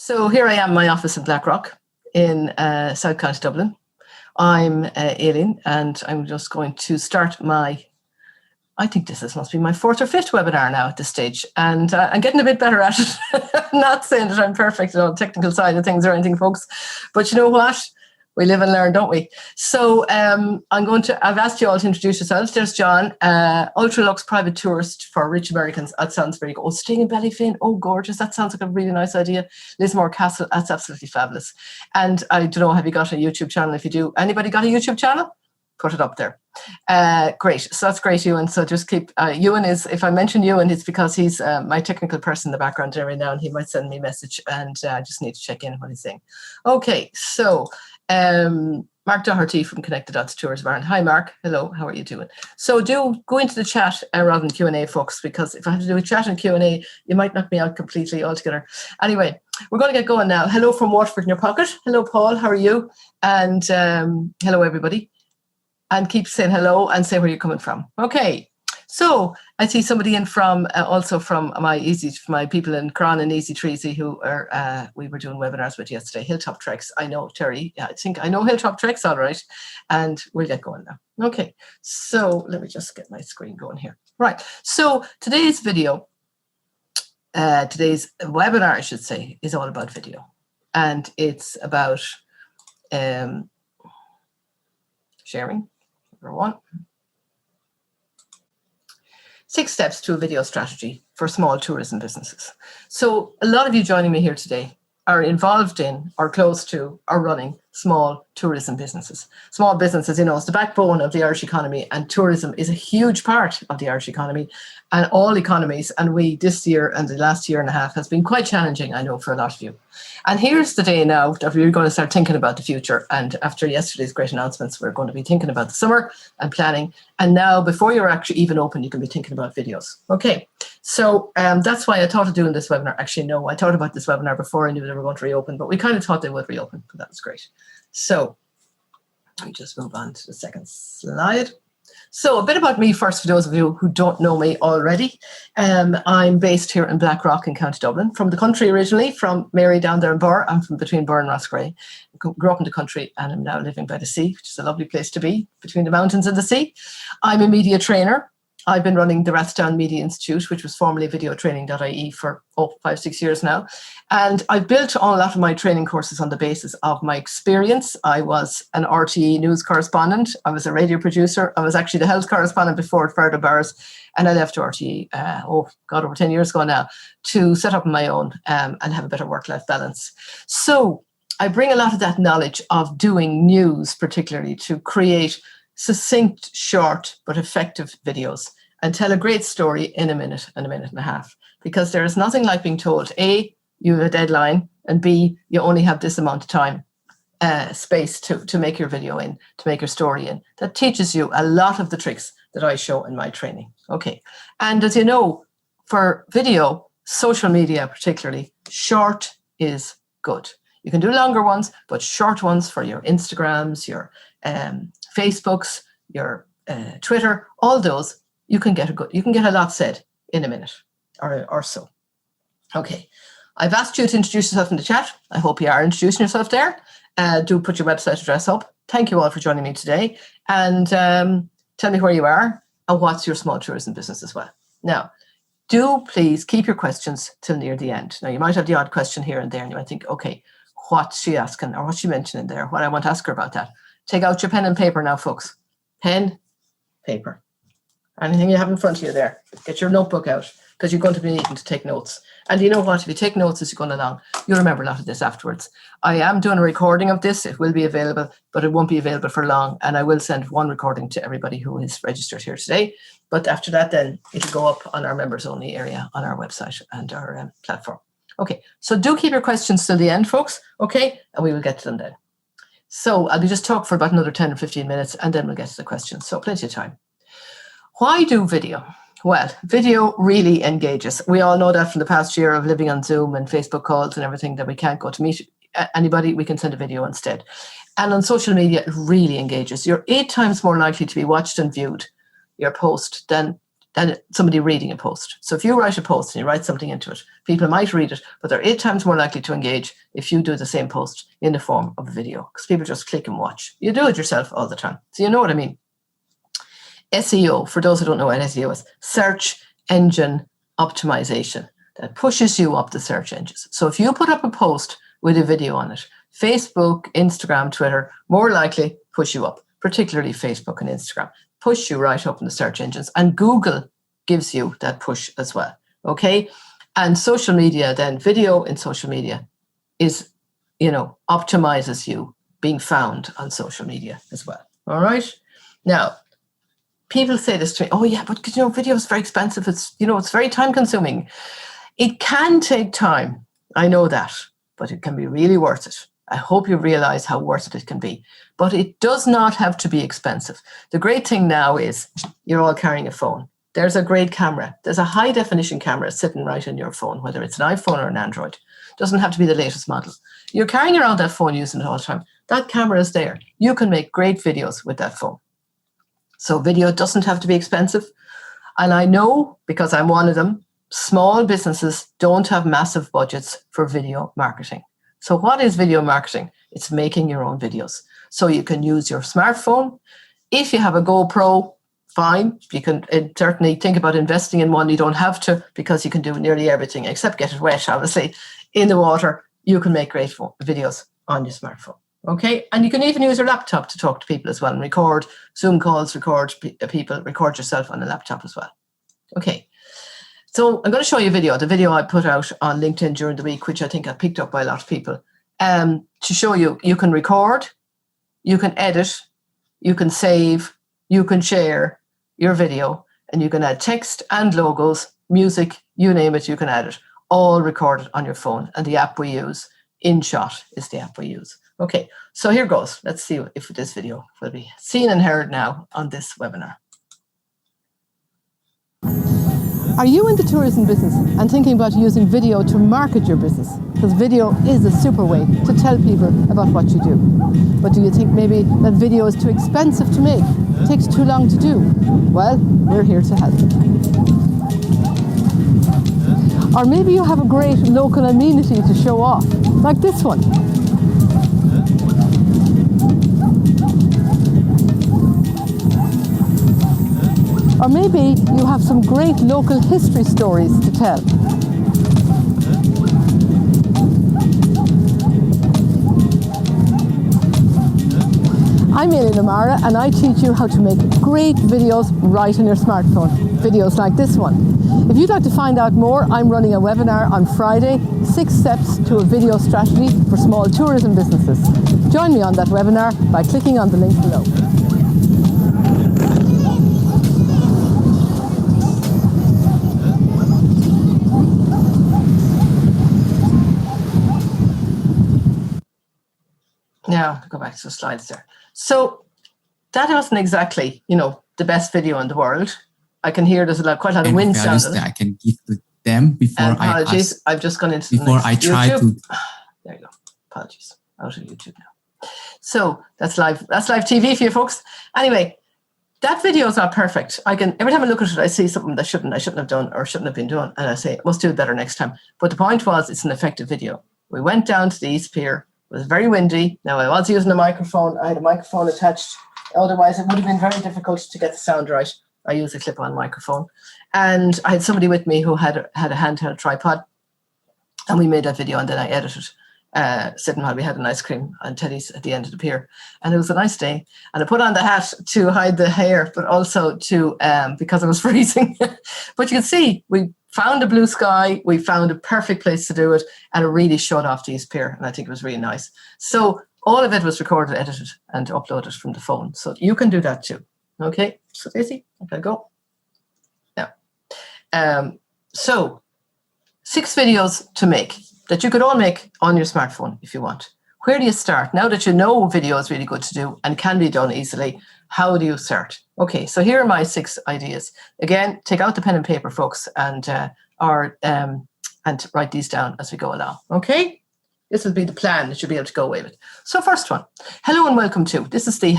So here I am in my office in Blackrock in South County Dublin. I'm Aileen, and I'm just going to start I think this must be my fourth or fifth webinar now at this stage, and I'm getting a bit better at it. I'm not saying that I'm perfect on the technical side of things or anything, folks, but you know what? We live and learn, don't we? So I've asked you all to introduce yourselves. There's John, Ultralux private tourist for rich Americans. That sounds very good. Oh, staying in Ballyfin. Oh, gorgeous. That sounds like a really nice idea. Lismore Castle. That's absolutely fabulous. And I don't know, have you got a YouTube channel? If you do, anybody got a YouTube channel? Put it up there. Great. So that's great, Ewan. So just keep, Ewan is, if I mention Ewan, it's because he's my technical person in the background every now and he might send me a message, and I just need to check in what he's saying. Okay, so Mark Doherty from Connected Dots Tours of Ireland. Hi, Mark. Hello. How are you doing? So do go into the chat rather than Q&A, folks, because if I have to do a chat and Q&A, you might knock me out completely altogether. Anyway, we're going to get going now. Hello from Waterford in your pocket. Hello, Paul. How are you? And hello, everybody. And keep saying hello and say where you're coming from. Okay. So I see somebody in from also from my people in Cron and Easy Treasy who are we were doing webinars with yesterday. Hilltop Treks. I know Terry. Yeah, I think I know Hilltop Treks all right, and we'll get going now. Okay, so let me just get my screen going here. Right. So today's video, today's webinar, I should say, is all about video, and it's about sharing. Number one. 6 steps to a video strategy for small tourism businesses. So a lot of you joining me here today are involved in or close to or running small tourism businesses. Small businesses, you know, is the backbone of the Irish economy, and tourism is a huge part of the Irish economy and all economies. And this year and the last year and a half has been quite challenging, I know, for a lot of you. And here's the day now that we're going to start thinking about the future. And after yesterday's great announcements, we're going to be thinking about the summer and planning. And now, before you're actually even open, you can be thinking about videos. Okay, so that's why I thought of doing this webinar. Actually, no, I thought about this webinar before I knew they were going to reopen, but we kind of thought they would reopen, but that was great. So let me just move on to the second slide. So a bit about me first, for those of you who don't know me already. I'm based here in Blackrock in County Dublin, from the country originally, from Mary down there in Burr. I'm from between Burr and Roscrea. Grew up in the country and I'm now living by the sea, which is a lovely place to be, between the mountains and the sea. I'm a media trainer. I've been running the Rathdown Media Institute, which was formerly videotraining.ie for 5-6 years now. And I've built a lot of my training courses on the basis of my experience. I was an RTE news correspondent. I was a radio producer. I was actually the health correspondent before at Ferdo Bars. And I left RTE, over 10 years ago now, to set up my own and have a better work-life balance. So I bring a lot of that knowledge of doing news, particularly, to create succinct, short, but effective videos and tell a great story in a minute and a half, because there is nothing like being told, A, you have a deadline, and B, you only have this amount of time, space to make your video in, to make your story in. That teaches you a lot of the tricks that I show in my training. Okay. And as you know, for video, social media particularly, short is good. You can do longer ones, but short ones for your Instagrams, your Facebooks, your Twitter, all those, you can get a lot said in a minute or so. Okay, I've asked you to introduce yourself in the chat. I hope you are introducing yourself there. Do put your website address up. Thank you all for joining me today, and tell me where you are and what's your small tourism business as well. Now, do please keep your questions till near the end. Now, you might have the odd question here and there, and you might think, okay, what's she asking or what's she mentioning there? What I want to ask her about that. Take out your pen and paper now, folks. Pen, paper. Anything you have in front of you there. Get your notebook out, because you're going to be needing to take notes. And you know what? If you take notes as you're going along, you'll remember a lot of this afterwards. I am doing a recording of this. It will be available, but it won't be available for long. And I will send one recording to everybody who is registered here today. But after that, then it'll go up on our members only area on our website and our platform. Okay, so do keep your questions till the end, folks. Okay, and we will get to them then. So I'll be just talk for about another 10 or 15 minutes, and then we'll get to the questions. So plenty of time. Why do video? Well, video really engages. We all know that from the past year of living on Zoom and Facebook calls and everything, that we can't go to meet anybody. We can send a video instead. And on social media, it really engages. You're 8 times more likely to be watched and viewed, your post, than than somebody reading a post. So if you write a post and you write something into it, people might read it, but they're 8 times more likely to engage if you do the same post in the form of a video, because people just click and watch. You do it yourself all the time. So you know what I mean. SEO, for those who don't know what SEO is, search engine optimization. That pushes you up the search engines. So if you put up a post with a video on it, Facebook, Instagram, Twitter, more likely push you up, particularly Facebook and Instagram, push you right up in the search engines. And Google gives you that push as well, okay? And social media, then video in social media is, optimizes you being found on social media as well, all right? Now, people say this to me, oh yeah, but video is very expensive. It's, it's very time consuming. It can take time. I know that, but it can be really worth it. I hope you realize how worth it can be, but it does not have to be expensive. The great thing now is you're all carrying a phone. There's a great camera. There's a high definition camera sitting right in your phone, whether it's an iPhone or an Android. It doesn't have to be the latest model. You're carrying around that phone using it all the time. That camera is there. You can make great videos with that phone. So video doesn't have to be expensive. And I know, because I'm one of them, small businesses don't have massive budgets for video marketing. So what is video marketing? It's making your own videos. So you can use your smartphone. If you have a GoPro, fine. You can certainly think about investing in one. You don't have to, because you can do nearly everything except get it wet, obviously, in the water. You can make great videos on your smartphone. Okay, and you can even use your laptop to talk to people as well and record Zoom calls, record people, record yourself on the laptop as well. Okay, so I'm going to show you a video, the video I put out on LinkedIn during the week, which I think I picked up by a lot of people, to show you can record, you can edit, you can save, you can share your video, and you can add text and logos, music, you name it, you can add it, all recorded on your phone. And the app we use, InShot, is the app we use. Okay, so here goes. Let's see if this video will be seen and heard now on this webinar. Are you in the tourism business and thinking about using video to market your business? Because video is a super way to tell people about what you do. But do you think maybe that video is too expensive to make? It takes too long to do? Well, we're here to help. Or maybe you have a great local amenity to show off, like this one. Or maybe you have some great local history stories to tell. I'm Aileen O'Mara, and I teach you how to make great videos right on your smartphone. Videos like this one. If you'd like to find out more, I'm running a webinar on Friday, 6 steps to a video strategy for small tourism businesses. Join me on that webinar by clicking on the link below. Now, go back to the slides there. So that wasn't exactly, the best video in the world. I can hear there's quite a lot of wind sound. I can give to them before apologies, I've just gone into before I try YouTube. There you go. Apologies. Out of YouTube now. So that's live TV for you folks. Anyway, that video is not perfect. Every time I look at it, I see something that I shouldn't have done or shouldn't have been done, and I say, I must do it better next time. But the point was, it's an effective video. We went down to the East Pier. It was very windy. Now, I was using a microphone. I had a microphone attached. Otherwise, it would have been very difficult to get the sound right. I use a clip-on microphone. And I had somebody with me who had a handheld tripod. And we made that video, and then I edited sitting while we had an ice cream on Teddy's at the end of the pier. And it was a nice day. And I put on the hat to hide the hair, but also to because I was freezing. But you can see, we found a blue sky, we found a perfect place to do it, and it really showed off the East Pier, and I think it was really nice. So all of it was recorded, edited, and uploaded from the phone. So you can do that too. Okay, so Daisy, okay, go. Now, so 6 videos to make that you could all make on your smartphone if you want. Where do you start? Now that you know video is really good to do and can be done easily, how do you start? Okay, so here are my 6 ideas. Again, take out the pen and paper, folks, and write these down as we go along. Okay, this will be the plan that you'll be able to go away with. So first one, hello and welcome to. This is the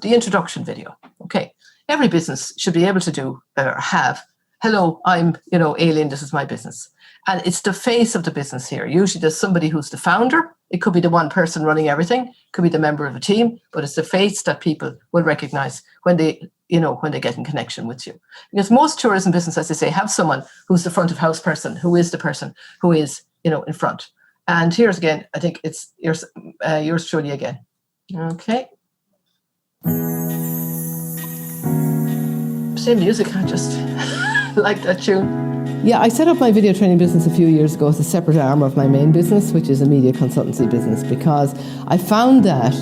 introduction video. Okay, every business should be able to do or have hello, I'm, Aileen, this is my business. And it's the face of the business here. Usually there's somebody who's the founder. It could be the one person running everything, it could be the member of a team, but it's the face that people will recognize when they get in connection with you. Because most tourism businesses, as I say, have someone who's the front of house person, who is the person who is, in front. And here's again, I think it's yours truly again. Okay. Same music, I just like that tune. Yeah, I set up my video training business a few years ago as a separate arm of my main business, which is a media consultancy business, because I found that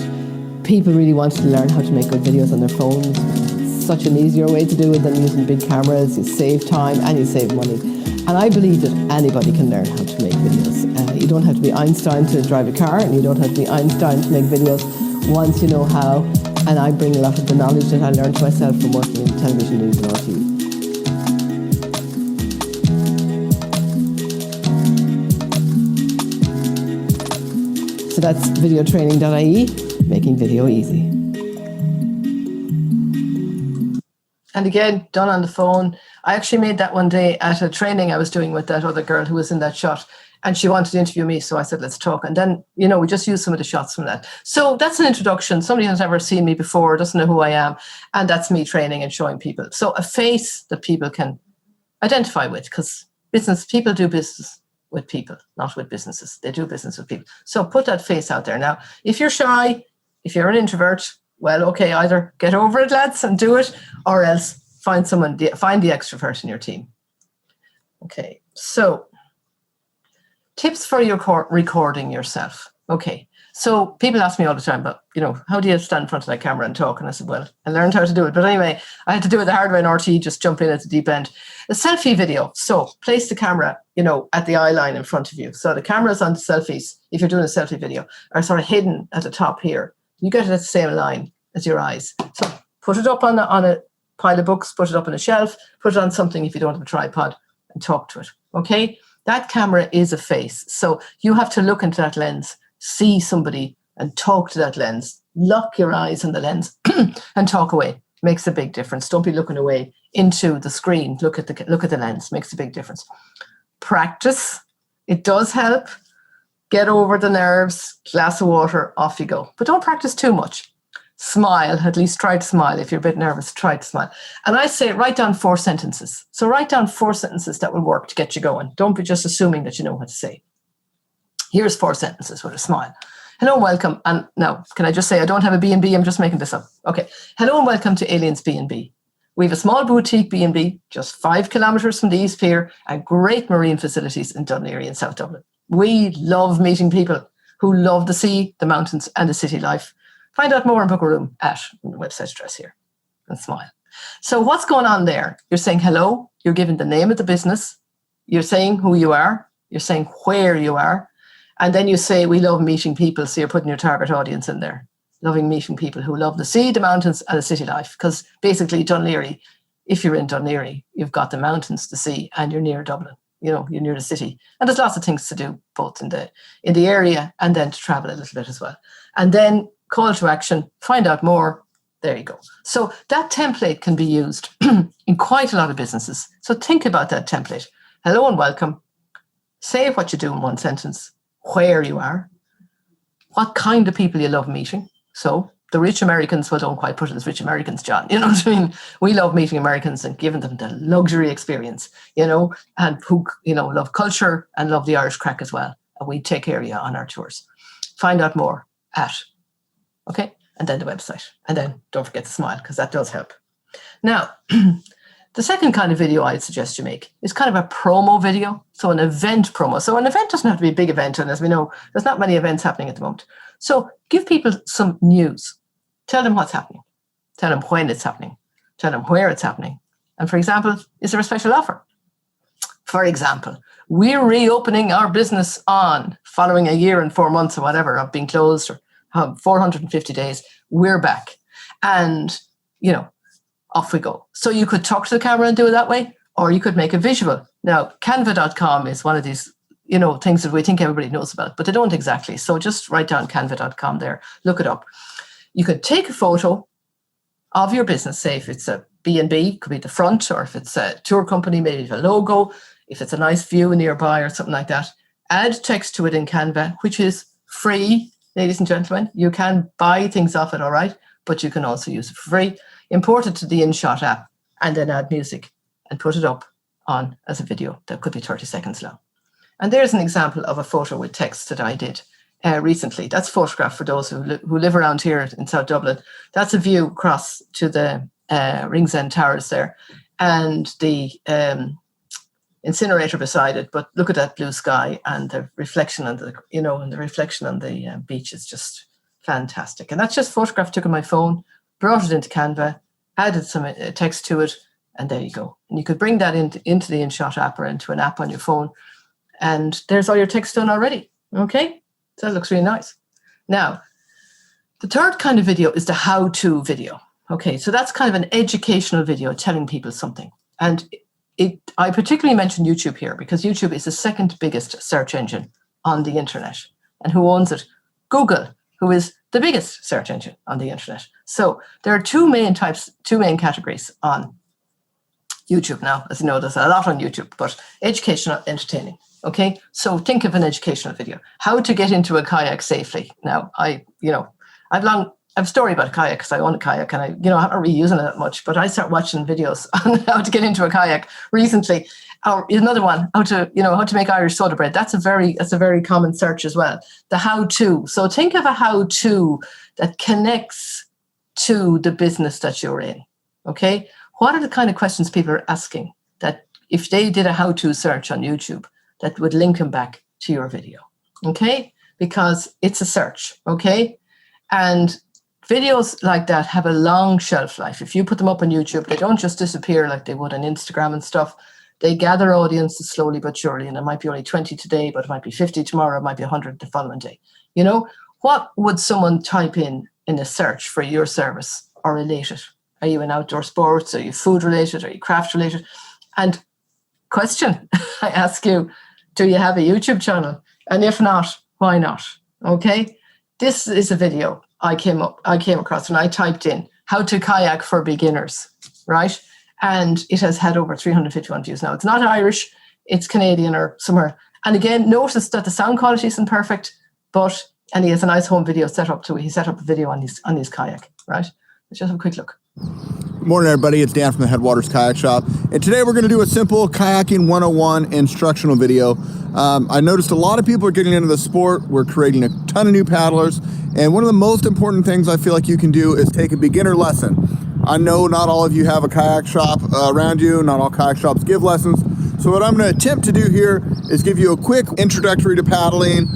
people really wanted to learn how to make good videos on their phones. It's such an easier way to do it than using big cameras. You save time and you save money. And I believe that anybody can learn how to make videos. You don't have to be Einstein to drive a car, and you don't have to be Einstein to make videos once you know how. And I bring a lot of the knowledge that I learned myself from working in television, news and RTV. So that's videotraining.ie, making video easy. And again, done on the phone. I actually made that one day at a training I was doing with that other girl who was in that shot. And she wanted to interview me, so I said, let's talk. And then, we just used some of the shots from that. So that's an introduction. Somebody has never seen me before, doesn't know who I am. And that's me training and showing people. So a face that people can identify with, because people do business with people, not with businesses. They do business with people. So put that face out there. Now, if you're shy, if you're an introvert, well, okay, either get over it, lads, and do it, or else find the extrovert in your team. Okay, so tips for your recording yourself. Okay, so people ask me all the time, but, how do you stand in front of that camera and talk? And I said, well, I learned how to do it. But anyway, I had to do it the hard way in RT, just jump in at the deep end. A selfie video. So place the camera, at the eye line in front of you. So the cameras on the selfies, if you're doing a selfie video, are sort of hidden at the top here. You get it at the same line as your eyes. So put it up on a pile of books, put it up on a shelf, put it on something if you don't have a tripod, and talk to it. Okay? That camera is a face. So you have to look into that lens, see somebody and talk to that lens. Lock your eyes on the lens and talk away. Makes a big difference. Don't be looking away into the screen. Look at the lens. Makes a big difference. Practice. It does help. Get over the nerves, glass of water, off you go. But don't practice too much. Smile, at least try to smile. If you're a bit nervous, try to smile. And I say write down 4 sentences. So write down 4 sentences that will work to get you going. Don't be just assuming that you know what to say. Here's 4 sentences with a smile. Hello and welcome. And now, can I just say I don't have a B&B, I'm just making this up. Okay. Hello and welcome to Aileen's B&B. We have a small boutique B&B just 5 kilometres from the East Pier and great marine facilities in Dun Laoghaire in South Dublin. We love meeting people who love the sea, the mountains and the city life. Find out more and book a room at the website address here and smile. So what's going on there? You're saying hello. You're giving the name of the business. You're saying who you are. You're saying where you are. And then you say, we love meeting people. So you're putting your target audience in there. Loving meeting people who love the sea, the mountains and the city life. Because basically Dun Laoghaire, if you're in Dun Laoghaire, you've got the mountains, the sea, and you're near Dublin. You're near the city. And there's lots of things to do, both in the area and then to travel a little bit as well. And then call to action, find out more. There you go. So that template can be used in quite a lot of businesses. So think about that template. Hello and welcome. Say what you do in 1 sentence, where you are, what kind of people you love meeting. So the rich Americans, well, don't quite put it as rich Americans, John. You know what I mean? We love meeting Americans and giving them the luxury experience, and who, love culture and love the Irish crack as well. And we take care of you on our tours. Find out more at, okay? And then the website. And then don't forget to smile, because that does help. Now, the second kind of video I'd suggest you make is kind of a promo video. So an event promo. So an event doesn't have to be a big event. And as we know, there's not many events happening at the moment. So give people some news. Tell them what's happening. Tell them when it's happening. Tell them where it's happening. And for example, is there a special offer? For example, we're reopening our business on, following a year and 4 months or whatever of being closed, or 450 days, we're back. And, off we go. So you could talk to the camera and do it that way, or you could make a visual. Now, canva.com is one of these, things that we think everybody knows about, but they don't exactly. So just write down canva.com there, look it up. You could take a photo of your business, say if it's a B&B, could be the front, or if it's a tour company, maybe a logo, if it's a nice view nearby or something like that. Add text to it in Canva, which is free, ladies and gentlemen. You can buy things off it, all right, but you can also use it for free. Import it to the InShot app and then add music and put it up on as a video that could be 30 seconds long. And there's an example of a photo with text that I did recently. That's a photograph for those who live around here in South Dublin. That's a view across to the Ringsend Towers there, and the incinerator beside it. But look at that blue sky and the reflection on the beach is just fantastic. And that's just a photograph I took on my phone, brought it into Canva, added some text to it, and there you go. And you could bring that into the InShot app or into an app on your phone, and there's all your text done already. Okay, so that looks really nice. Now, the third kind of video is the how-to video. Okay, so that's kind of an educational video telling people something. And I particularly mention YouTube here because YouTube is the second biggest search engine on the internet. And who owns it? Google, who is the biggest search engine on the internet. So there are two main categories on YouTube now. As you know, there's a lot on YouTube, but educational, entertaining. Okay, so think of an educational video. How to get into a kayak safely. Now, I've a story about a kayak because I own a kayak and I'm not really using it that much, but I start watching videos on how to get into a kayak recently. Or another one, how to make Irish soda bread. That's a very common search as well. The how-to. So think of a how-to that connects to the business that you're in. Okay, what are the kind of questions people are asking that if they did a how-to search on YouTube that would link them back to your video? Okay, because it's a search. Okay, and videos like that have a long shelf life. If you put them up on YouTube, they don't just disappear like they would on Instagram and stuff. They gather audiences slowly but surely, and it might be only 20 today, but it might be 50 tomorrow, it might be 100 the following day. What would someone type in a search for your service or related? Are you in outdoor sports? Are you food related? Are you craft related? And question, I ask you, do you have a YouTube channel? And if not, why not? Okay, this is a video I came across when I typed in how to kayak for beginners, right? And it has had over 351 views now. It's not Irish, it's Canadian or somewhere. And again, notice that the sound quality isn't perfect, and he has a nice home video set up too. He set up a video on his kayak, right? Let's just have a quick look. Good morning, everybody. It's Dan from the Headwaters Kayak Shop. And today we're going to do a simple kayaking 101 instructional video. I noticed a lot of people are getting into the sport. We're creating a ton of new paddlers. And one of the most important things I feel like you can do is take a beginner lesson. I know not all of you have a kayak shop around you. Not all kayak shops give lessons. So what I'm going to attempt to do here is give you a quick introductory to paddling,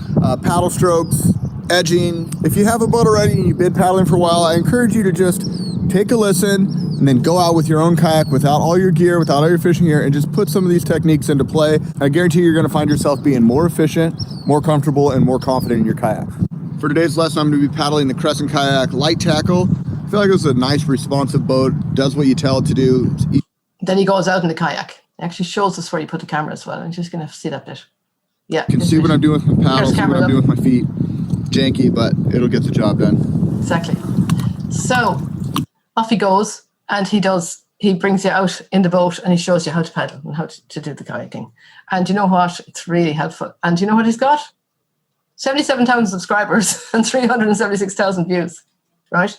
paddle strokes, edging. If you have a boat already and you've been paddling for a while, I encourage you to just take a listen and then go out with your own kayak without all your gear, without all your fishing gear, and just put some of these techniques into play. I guarantee you're going to find yourself being more efficient, more comfortable, and more confident in your kayak. For today's lesson, I'm going to be paddling the Crescent Kayak Light Tackle. I feel like it's a nice, responsive boat, does what you tell it to do. Then he goes out in the kayak. It actually shows us where you put the camera as well. I'm just going to see that bit. Yeah. You can see what I'm doing with my paddle, see what I'm doing with my feet. Janky, but it'll get the job done. Exactly. So off he goes, and he brings you out in the boat and he shows you how to paddle and how to do the kayaking. And you know what? It's really helpful. And you know what he's got? 77,000 subscribers and 376,000 views, right?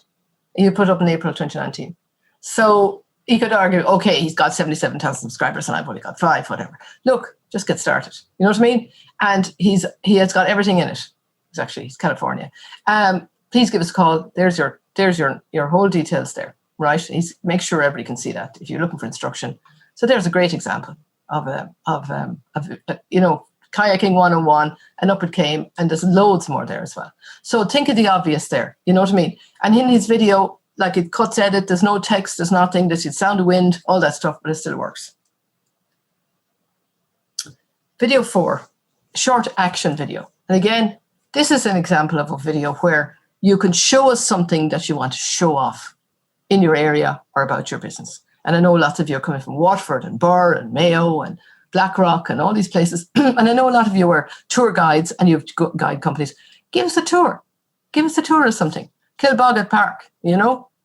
You put up in April 2019. So he could argue, okay, he's got 77,000 subscribers and I've only got 5, whatever. Look, just get started. You know what I mean? And he has got everything in it. He's California. Please give us a call. There's your whole details there, right? Make sure everybody can see that if you're looking for instruction. So there's a great example of kayaking 101, and up it came, and there's loads more there as well. So think of the obvious there, you know what I mean? And in his video, like it cuts edit, there's no text, there's nothing, there's sound of wind, all that stuff, but it still works. Video 4, short action video. And again, this is an example of a video where you can show us something that you want to show off in your area or about your business. And I know lots of you are coming from Waterford and Burr and Mayo and Blackrock and all these places. And I know a lot of you are tour guides and you have guide companies. Give us a tour. Give us a tour of something. Kilboggan Park,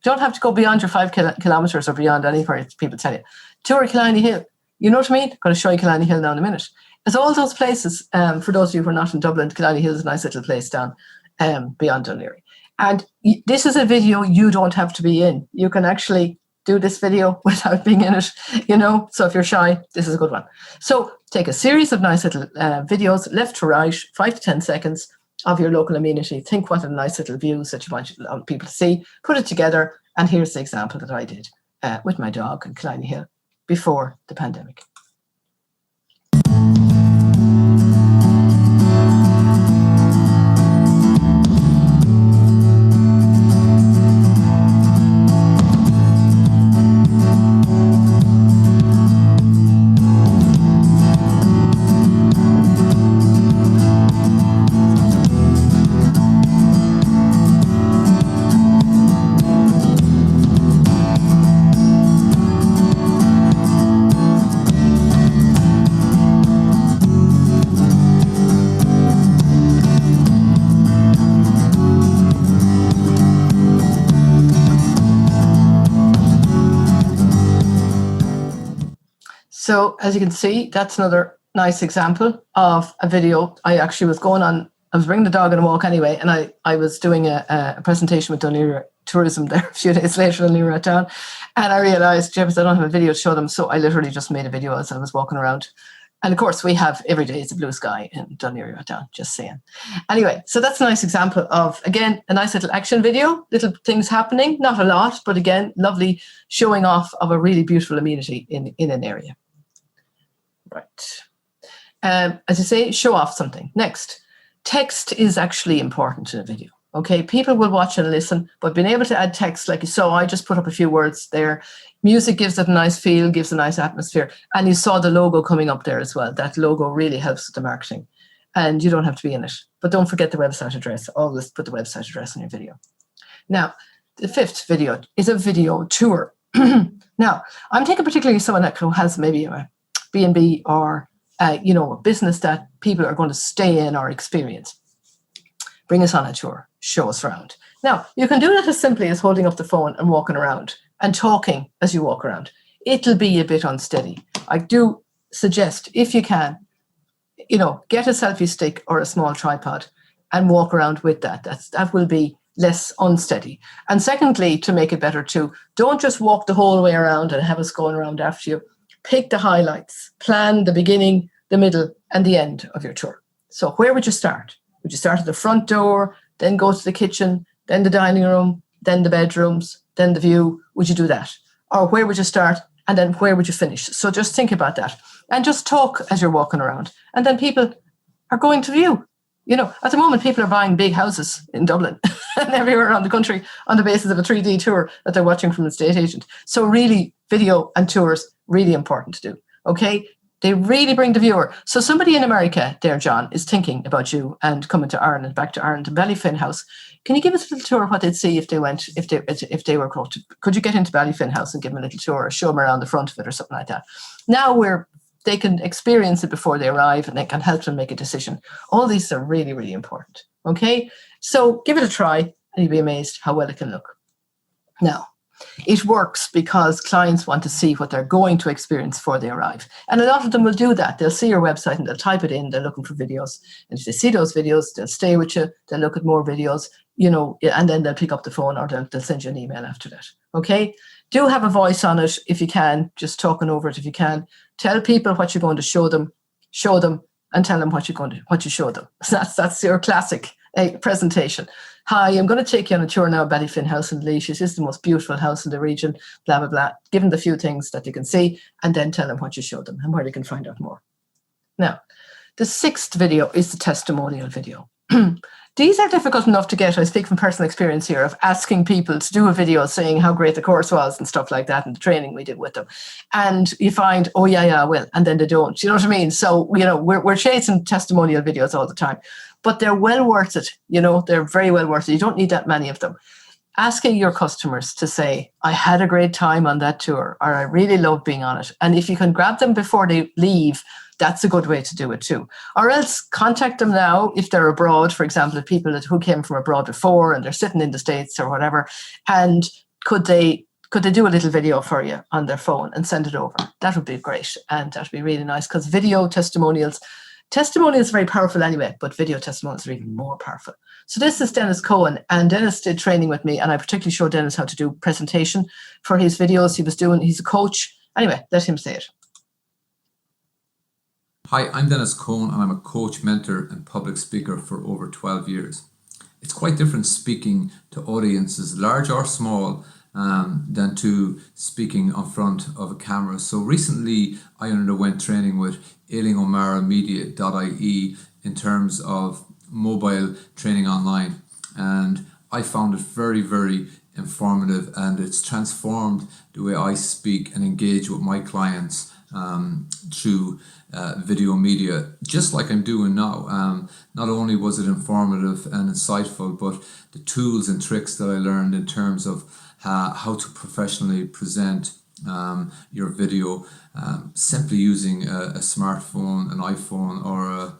Don't have to go beyond your 5 kilometers or beyond anywhere people tell you. Tour Killiney Hill. You know what I mean? I'm going to show you Killiney Hill now in a minute. It's all those places, for those of you who are not in Dublin, Killiney Hill is a nice little place down beyond Dún Laoghaire. And this is a video you don't have to be in. You can actually do this video without being in it, you know. So if you're shy, this is a good one. So take a series of nice little videos, left to right, 5 to 10 seconds of your local amenity. Think what a nice little views that you want people to see. Put it together. And here's the example that I did with my dog in Killiney Hill before the pandemic. So as you can see, that's another nice example of a video. I actually was I was bringing the dog on a walk anyway, and I was doing a presentation with Dún Laoghaire Tourism there a few days later when we were at town. And I realized, Jebs, I don't have a video to show them. So I literally just made a video as I was walking around. And of course, we have every day is a blue sky in Dún Laoghaire at town, just saying. Anyway, so that's a nice example of, again, a nice little action video, little things happening, not a lot, but again, lovely showing off of a really beautiful amenity in an area. Right. As I say, show off something. Next, text is actually important in a video. Okay, people will watch and listen, but being able to add text like you saw, I just put up a few words there. Music gives it a nice feel, gives a nice atmosphere. And you saw the logo coming up there as well. That logo really helps with the marketing. And you don't have to be in it. But don't forget the website address. Always put the website address on your video. Now, the fifth video is a video tour. Now, I'm thinking particularly someone who has maybe a B&B or a business that people are going to stay in or experience. Bring us on a tour, show us around. Now, you can do that as simply as holding up the phone and walking around and talking as you walk around. It'll be a bit unsteady. I do suggest, if you can, get a selfie stick or a small tripod and walk around with that. That will be less unsteady. And secondly, to make it better too, don't just walk the whole way around and have us going around after you. Pick the highlights, plan the beginning, the middle, and the end of your tour. So where would you start? Would you start at the front door, then go to the kitchen, then the dining room, then the bedrooms, then the view? Would you do that? Or where would you start and then where would you finish? So just think about that and just talk as you're walking around. And then people are going to view. At the moment, people are buying big houses in Dublin and everywhere around the country on the basis of a 3D tour that they're watching from an estate agent. So really, video and tours, really important to do. Okay? They really bring the viewer. So somebody in America there, John, is thinking about you and coming to Ireland, back to Ireland, to Ballyfin House. Can you give us a little tour of what they'd see if they were could you get into Ballyfin House and give them a little tour or show them around the front of it or something like that? Now they can experience it before they arrive and they can help them make a decision. All these are really, really important. Okay? So give it a try and you'll be amazed how well it can look. Now, it works because clients want to see what they're going to experience before they arrive. And a lot of them will do that. They'll see your website and they'll type it in. They're looking for videos. And if they see those videos, they'll stay with you. They'll look at more videos, and then they'll pick up the phone or they'll send you an email after that. Okay? Do have a voice on it if you can, just talking over it if you can. Tell people what you're going to show them, and tell them what you show them. So that's your classic presentation. Hi, I'm going to take you on a tour now of Ballyfin House in Laois. This is the most beautiful house in the region, blah, blah, blah. Give them the few things that they can see and then tell them what you showed them and where they can find out more. Now, the sixth video is the testimonial video. These are difficult enough to get. I speak from personal experience here of asking people to do a video saying how great the course was and stuff like that and the training we did with them. And you find, oh, yeah, I will. And then they don't. You know what I mean? So, we're chasing testimonial videos all the time. But they're well worth it. They're very well worth it. You don't need that many of them. Asking your customers to say, I had a great time on that tour, or I really loved being on it. And if you can grab them before they leave, that's a good way to do it too. Or else contact them now if they're abroad, for example, if people who came from abroad before and they're sitting in the States or whatever, and could they do a little video for you on their phone and send it over? That would be great, and that would be really nice, because video testimonials are very powerful anyway, but video testimonials are even more powerful. So this is Dennis Cohen, and Dennis did training with me, and I particularly showed Dennis how to do presentation for his videos. He's a coach. Anyway, let him say it. Hi, I'm Dennis Cohen, and I'm a coach, mentor, and public speaker for over 12 years. It's quite different speaking to audiences, large or small, than to speaking on front of a camera. So recently I underwent training with Ailing O'Mara Media.ie in terms of mobile training online, and I found it very, very informative, and it's transformed the way I speak and engage with my clients through video media, just like I'm doing now. Not only was it informative and insightful, but the tools and tricks that I learned in terms of how to professionally present your video, simply using a smartphone, an iPhone, or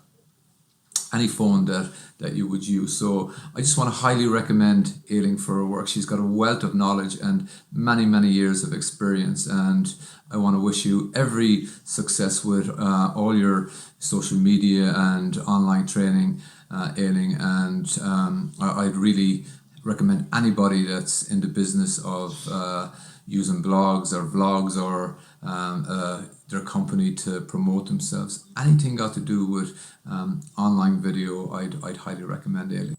any phone that you would use. So I just want to highly recommend Ailing for her work. She's got a wealth of knowledge and many, many years of experience, and I want to wish you every success with all your social media and online training, Ailing, and I'd really recommend anybody that's in the business of using blogs or vlogs or their company to promote themselves. Anything got to do with online video, I'd highly recommend Ailing.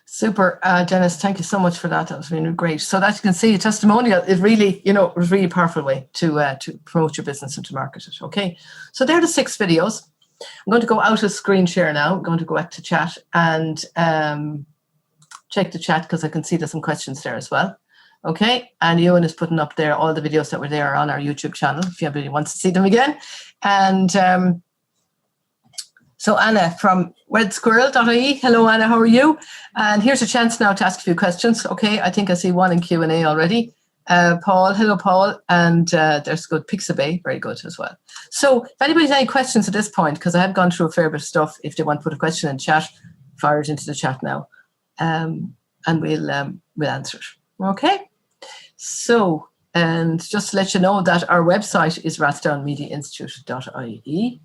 Super, Dennis. Thank you so much for that. That was really great. So that you can see, a testimonial is really, it was really a powerful way to promote your business and to market it. Okay, so there are the 6 videos. I'm going to go out of screen share now. I'm going to go back to chat and check the chat, because I can see there's some questions there as well. Okay, and Ewan is putting up there all the videos that were there on our YouTube channel if anybody wants to see them again. And so Anna from wedsquirrel.ie. Hello, Anna, how are you? And here's a chance now to ask a few questions. Okay, I think I see one in Q&A already. Paul, hello, Paul. And there's good Pixabay, very good as well. So if anybody's any questions at this point, because I have gone through a fair bit of stuff, if they want to put a question in chat, fire it into the chat now, and we'll answer it. Okay. So, and just to let you know that our website is rathdownmediainstitute.ie.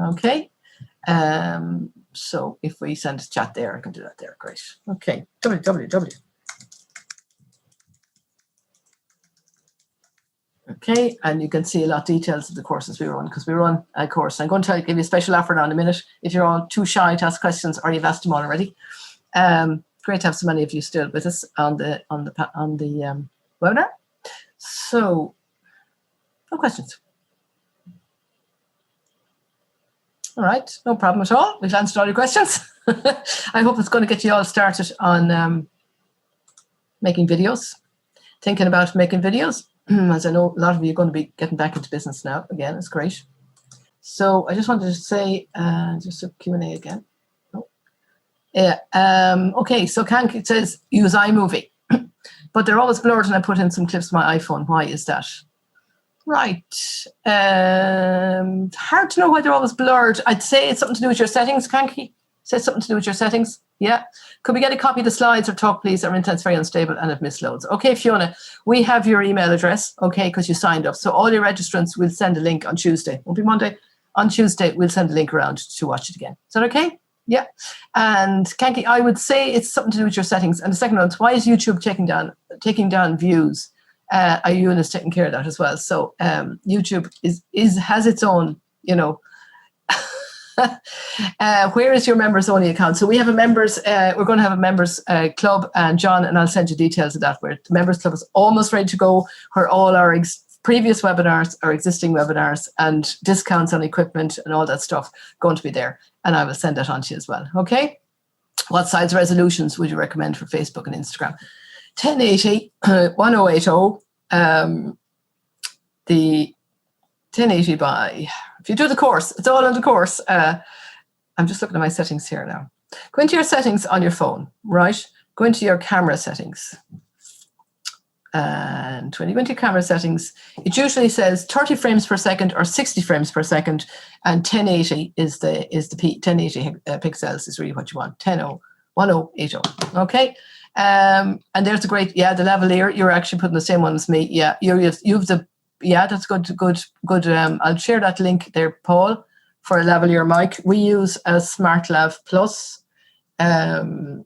Okay. So if we send a chat there, I can do that there. Great. Okay. www. Okay, and you can see a lot of details of the courses we run, because we run a course. I'm going to give you a special offer now in a minute if you're all too shy to ask questions or you've asked them already. Great to have so many of you still with us on the webinar. So, no questions. All right, no problem at all. We've answered all your questions. I hope it's going to get you all started on making videos, thinking about making videos. As I know, a lot of you are going to be getting back into business now. Again, it's great. So I just wanted to say, just a Q&A again. Yeah. Okay. So Kanki says use iMovie, but they're always blurred, and I put in some clips of my iPhone. Why is that? Right. Hard to know why they're always blurred. I'd say it's something to do with your settings, Kanki. Say something to do with your settings. Yeah. Could we get a copy of the slides or talk, please? Our internet's very unstable and it misloads. Okay, Fiona, we have your email address. Okay, because you signed up. So all your registrants will send a link on Tuesday. Won't be Monday. On Tuesday, we'll send a link around to watch it again. Is that okay? Yeah. And Kanki, I would say it's something to do with your settings. And the second one is, why is YouTube taking down views? Ewan is taking care of that as well. So YouTube has its own, where is your members only account? So we have a members, we're going to have a members club, and John, and I'll send you details of that, where the members club is almost ready to go, where all our previous webinars, our existing webinars, and discounts on equipment and all that stuff going to be there. And I will send that on to you as well. Okay. What size resolutions would you recommend for Facebook and Instagram? 1080, 1080, the 1080 by, if you do the course, it's all on the course. I'm just looking at my settings here now. Go into your settings on your phone, right? Go into your camera settings. And when you go into your camera settings, it usually says 30 frames per second or 60 frames per second, and 1080 is the 1080 pixels is really what you want. 1080. Okay. And there's the great, the lavalier. You're actually putting the same one as me. Yeah, you've the, that's good. I'll share that link there, Paul, for a lavalier mic. We use a SmartLav Plus. The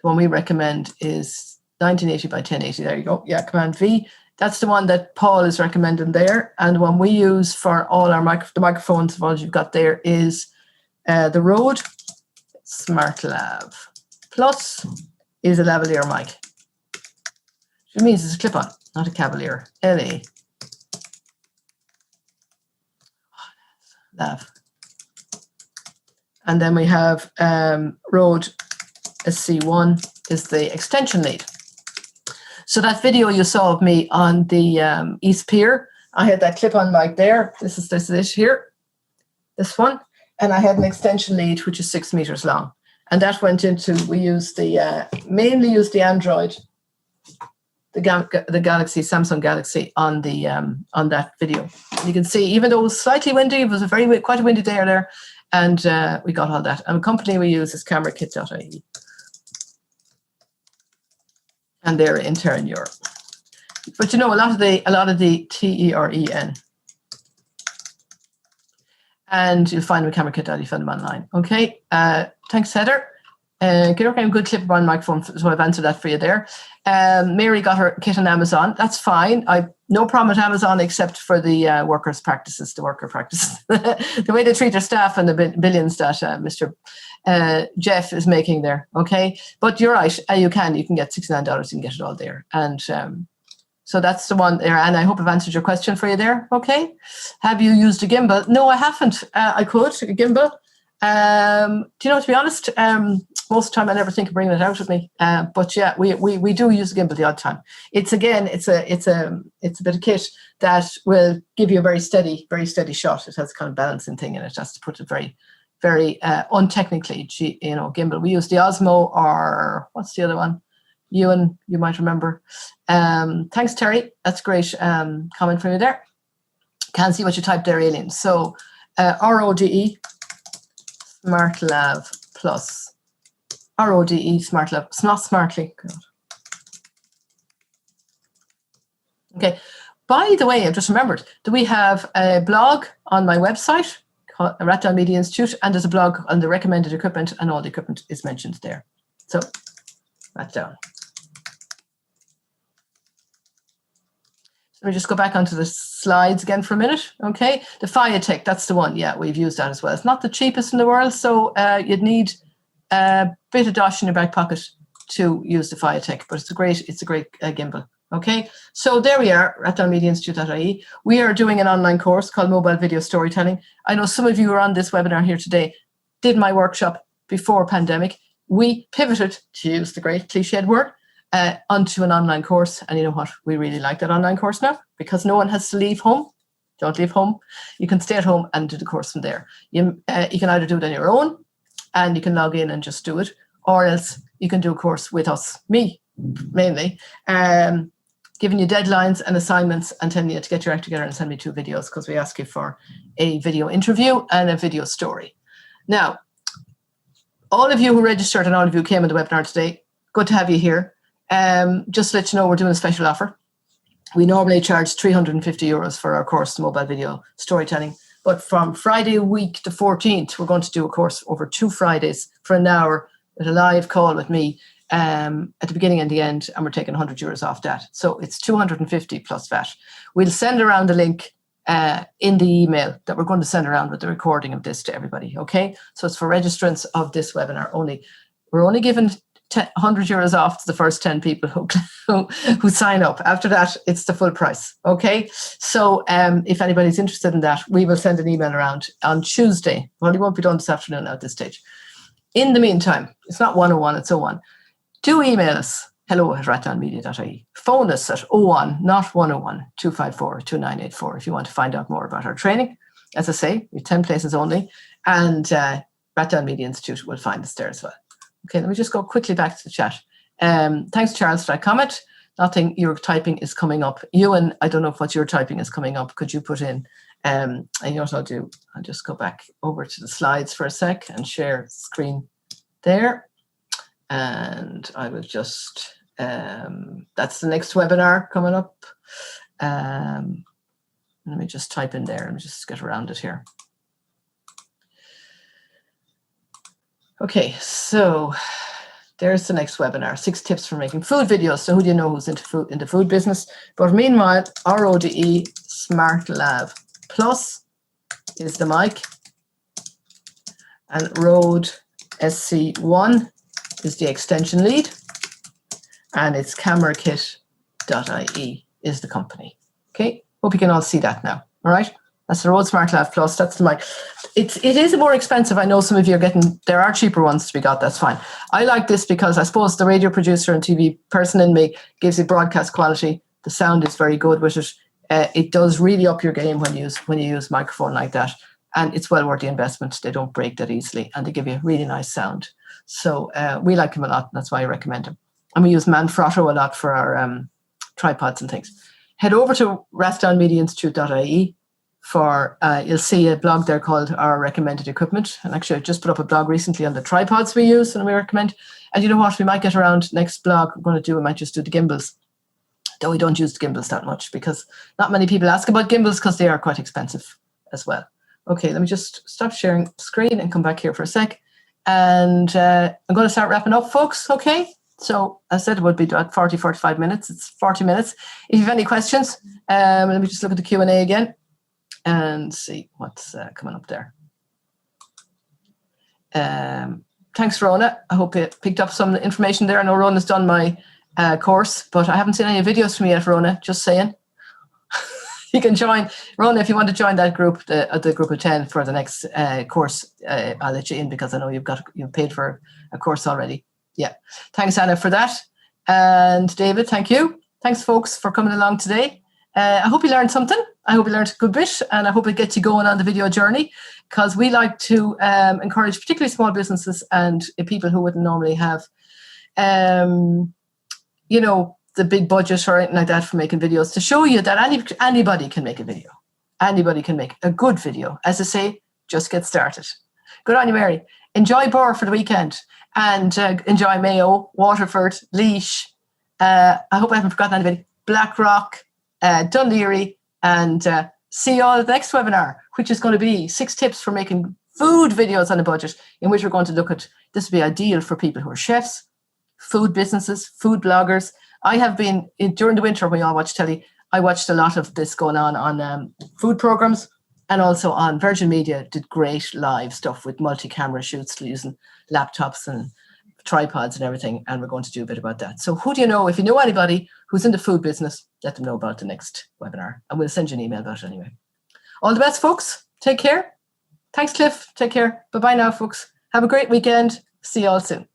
one we recommend is 1980 by 1080. There you go. Yeah, Command V. That's the one that Paul is recommending there. And the one we use for all our the microphones, of all you've got there, is the Rode SmartLav Plus is a lavalier mic. It means it's a clip-on, not a cavalier. LA. Lav. And then we have Rode SC1 is the extension lead. So that video you saw of me on the East Pier, I had that clip-on mic there. This is it here, this one. And I had an extension lead, which is 6 meters long. And that went into, we used mainly used the Android, the Galaxy, Samsung Galaxy on the on that video. And you can see, even though it was slightly windy, it was quite a windy day there, and we got all that. And the company we use is camerakit.ie. And they're in Terran Europe. But a lot of the TEREN. And you'll find them at camerakit.ie, you find them online. Okay, thanks, Heather. Good clip-on microphone, so I've answered that for you there. Mary got her kit on Amazon. That's fine. I've no problem with Amazon except for the worker practices. The way they treat their staff and the billions that Mr. Jeff is making there. Okay, but you're right. You can get $69. You can get it all there. And so that's the one there. And I hope I've answered your question for you there. Okay. Have you used a gimbal? No, I haven't. I could, a gimbal. Do you know, to be honest, most of the time I never think of bringing it out with me. But yeah, we do use a gimbal the odd time. It's a bit of kit that will give you a very steady shot. It has a kind of balancing thing in it. Just to put it very, very untechnically, gimbal. We use the Osmo, or what's the other one? Ewan, you might remember. Thanks, Terry. That's great comment from you there. Can't see what you typed there, Alien. So RODE SmartLav Plus. RODE SmartLav. It's not Smartly. God. Okay. By the way, I've just remembered that we have a blog on my website, called Ratdown Media Institute, and there's a blog on the recommended equipment, and all the equipment is mentioned there. So that's down. Let me just go back onto the slides again for a minute. Okay, the Fiatech, that's the one. Yeah, we've used that as well. It's not the cheapest in the world, so you'd need a bit of dosh in your back pocket to use the Fiatech, but it's a great gimbal. Okay, so there we are, ratdownmediainstitute.ie. We are doing an online course called Mobile Video Storytelling. I know some of you who are on this webinar here today did my workshop before pandemic. We pivoted, to use the great cliched word, onto an online course. And you know what? We really like that online course now because no one has to leave home. Don't leave home. You can stay at home and do the course from there. You can either do it on your own and you can log in and just do it, or else you can do a course with us, me mainly, giving you deadlines and assignments and telling you to get your act together and send me 2 videos because we ask you for a video interview and a video story. Now, all of you who registered and all of you who came on the webinar today, good to have you here. Just to let you know, we're doing a special offer. We normally charge €350 for our course, Mobile Video Storytelling. But from Friday week the 14th, we're going to do a course over 2 Fridays for an hour with a live call with me at the beginning and the end, and we're taking €100 off that. So it's 250 plus VAT. We'll send around the link in the email that we're going to send around with the recording of this to everybody, okay? So it's for registrants of this webinar only. We're only giving €100 off to the first 10 people who sign up. After that, it's the full price, okay? So if anybody's interested in that, we will send an email around on Tuesday. Well, it won't be done this afternoon at this stage. In the meantime, it's not 101, it's 01. Do email us, hello@ratdownmedia.ie. Phone us at 01, not 101, 254-2984 if you want to find out more about our training. As I say, we have 10 places only, and Ratdown Media Institute will find us there as well. Okay, let me just go quickly back to the chat. Thanks, Charles, for that comment. Nothing you're typing is coming up. Ewan, I don't know if what you're typing is coming up. Could you put in, and you know what I'll do? I'll just go back over to the slides for a sec and share screen there. And I will just, that's the next webinar coming up. Let me just type in there and just get around it here. Okay, so there's the next webinar, 6 tips for making food videos. So who do you know who's into food business? But meanwhile, RODE Smart Lav Plus is the mic, and Rode SC1 is the extension lead, and it's camerakit.ie is the company. Okay, hope you can all see that now. All right, that's the Rode Smart Lav Plus. That's the mic. It is more expensive. I know some of you are getting, there are cheaper ones to be got. That's fine. I like this because I suppose the radio producer and TV person in me gives it broadcast quality. The sound is very good with it. It does really up your game when you use microphone like that, and it's well worth the investment. They don't break that easily, and they give you really nice sound. So we like them a lot, and that's why I recommend them. And we use Manfrotto a lot for our tripods and things. Head over to rathdownmediainstitute.ie for, you'll see a blog there called Our Recommended Equipment. And actually, I just put up a blog recently on the tripods we use and we recommend. And you know what, we might get around next blog, we might just do the gimbals. Though we don't use the gimbals that much because not many people ask about gimbals because they are quite expensive as well. Okay, let me just stop sharing screen and come back here for a sec. And I'm going to start wrapping up, folks, okay? So as I said, it would be about 40, 45 minutes. It's 40 minutes. If you have any questions, let me just look at the Q&A again and see what's coming up there. Thanks, Rona. I hope you picked up some information there. I know Rona's done my course, but I haven't seen any videos from you yet, Rona, just saying. You can join, Rona, if you want to join that group, the group of 10 for the next course, I'll let you in because I know you've paid for a course already. Yeah. Thanks, Anna, for that. And David, thank you. Thanks, folks, for coming along today. I hope you learned something. I hope you learned a good bit, and I hope it gets you going on the video journey because we like to encourage particularly small businesses and people who wouldn't normally have, the big budget or anything like that for making videos to show you that anybody can make a video. Anybody can make a good video. As I say, just get started. Good on you, Mary. Enjoy Bor for the weekend and enjoy Mayo, Waterford, Laois. I hope I haven't forgotten anybody. Blackrock, Dún Laoghaire, and see you all at the next webinar, which is going to be 6 tips for making food videos on a budget, in which we're going to look at, this would be ideal for people who are chefs, food businesses, food bloggers. I have been, during the winter when we all watch telly, I watched a lot of this going on food programs, and also on Virgin Media did great live stuff with multi-camera shoots using laptops and tripods and everything, and we're going to do a bit about that. So who do you know? If you know anybody who's in the food business, let them know about the next webinar, and we'll send you an email about it anyway. All the best, folks. Take care. Thanks, Cliff. Take care. Bye-bye now, folks. Have a great weekend. See you all soon.